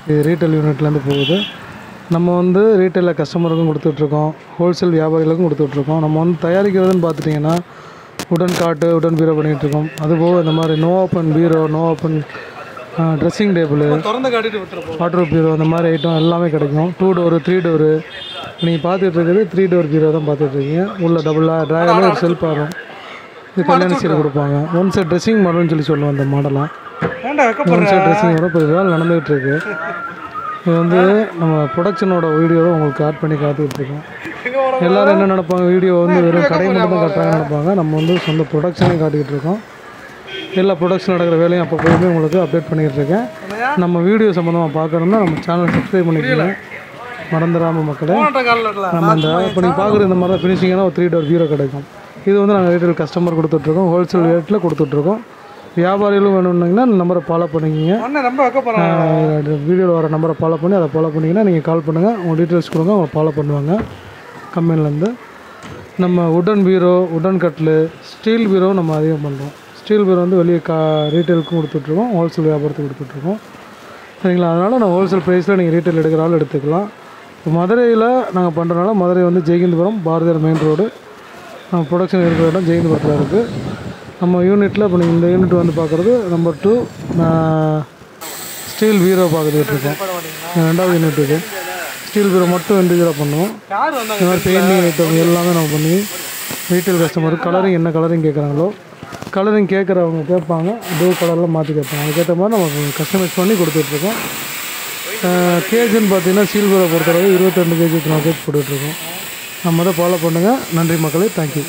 இது ரீட்டைல் யூனிட்லேருந்து போகுது. நம்ம வந்து ரீட்டைலில் கஸ்டமருக்கும் கொடுத்துட்ருக்கோம், ஹோல்சேல் வியாபாரிகளுக்கும் கொடுத்துட்ருக்கோம். நம்ம வந்து தயாரிக்கிறதுன்னு பார்த்துட்டிங்கன்னா உடன் காட்டு, உடன் பீரோ பண்ணிகிட்ருக்கோம். அதுபோக இந்த மாதிரி no open bureau, no open dressing table, wardrobe bureau, அந்த மாதிரி ஐட்டம் எல்லாமே கிடைக்கும். 2 டோரு 3 டோரு. நீங்கள் பார்த்துட்டு இருக்கிறது 3 டோர் பீரோ தான் பார்த்துட்ருக்கீங்க. உள்ள டபுளாக ட்ராயரில் ஒரு செல்ஃப் ஆகும். இது கல்யாண சீரை கொடுப்பாங்க. 1 செட் ட்ரெஸ்ஸிங் மாடல்னு சொல்லுவோம். அந்த மாடலாம் 1 செட் ட்ரெஸ்ஸிங் வரும். இப்போ வேலை நடந்துகிட்டு இருக்கு. இது வந்து நம்ம ப்ரொடக்ஷனோட வீடியோவை உங்களுக்கு ஆட் பண்ணி காத்துட்ருக்கோம். எல்லோரும் என்ன நினைப்பாங்க, வீடியோ வந்து வெறும் கடை மட்டும் தான் காட்டுறாங்கன்னு நினைப்பாங்க. நம்ம வந்து சொந்த ப்ரொடக்ஷனையும் காட்டிக்கிட்டு இருக்கோம். எல்லா ப்ரொடக்ஷன் நடக்கிற வேலையும் அப்போ போயுமே உங்களுக்கு அப்டேட் பண்ணிகிட்டு இருக்கேன். நம்ம வீடியோ சம்மந்தமாக பார்க்கணுன்னா நம்ம சேனலை சப்ஸ்கிரைப் பண்ணிக்கோங்க, மறந்துடாமல் மக்களே. நம்ம இந்த இப்போ நீங்கள் பார்க்குற இந்த மாதிரி தான் ஃபினிஷிங்கான ஒரு 3 டோர் பீரோ கிடைக்கும். இது வந்து நாங்கள் ரீட்டைல் கஸ்டமர் கொடுத்துட்ருக்கோம், ஹோல்சேல் ரேட்டில் கொடுத்துட்ருக்கோம். வியாபாரிகளும் வேணும்னிங்கன்னா நம்பரை ஃபாலோ பண்ணிக்கிங்க. வீடியோவில் வர நம்பரை ஃபாலோ பண்ணி அதை ஃபாலோ பண்ணிங்கன்னா நீங்கள் கால் பண்ணுங்கள், உங்கள் டீட்டெயில்ஸ் கொடுங்க, அவங்க ஃபாலோ பண்ணுவாங்க. கம்பெனிலேருந்து நம்ம உடன் பீரோ, உடன் கட்லு, ஸ்டீல் பீரோ நம்ம அதிகம் பண்ணுறோம். ஸ்டீல் பீரோ வந்து வெளியே ரீட்டைலுக்கும் கொடுத்துட்ருக்கோம், ஹோல்சேல் வியாபாரத்துக்கு கொடுத்துட்ருக்கோம். சரிங்களா? அதனால் நான் ஹோல்சேல் ப்ரைஸில் நீங்கள் ரீட்டைல் எடுக்கிறாலும் எடுத்துக்கலாம். இப்போ மதுரையில் நாங்கள் பண்ணுறதுனால மதுரை வந்து ஜெயகிந்தபுரம் பாரதியார் மெயின் ரோடு நம்ம ப்ரொடக்ஷன் இருக்கிற இடம் ஜெயகிந்தபுரத்தில் இருக்குது. நம்ம யூனிட்டில் இப்போ நீங்கள் இந்த யூனிட் வந்து பார்க்குறது நம்பர் 2 ஸ்டீல் பீரோ பார்த்துக்கிட்டு இருக்கோம். 2வது யூனிட் இது. ஸ்டீல் பீரோ மட்டும் இண்டிவிஜுவலாக பண்ணுவோம். இந்த மாதிரி பெயிண்டிங் ஐட்டம் எல்லாமே நம்ம பண்ணி ரீட்டைல் கஸ்டமர் கலரிங் என்ன கலரிங் கேட்குறாங்களோ, கலரிங் கேட்குறவங்க கேட்பாங்க, டோ கலரில் மாற்றி கேட்பாங்க. அதுக்கேற்ற மாதிரி நம்ம கஸ்டமைஸ் பண்ணி கொடுத்துட்ருக்கோம். கேஜுன்னு பார்த்தீங்கன்னா ஸ்டீல் பீரோ பொறுத்தளவு 22 கேஜி கேஜ் போட்டுட்ருக்கோம். நம்ம அதை ஃபாலோ பண்ணுங்கள். நன்றி மக்களே, தேங்க்யூ.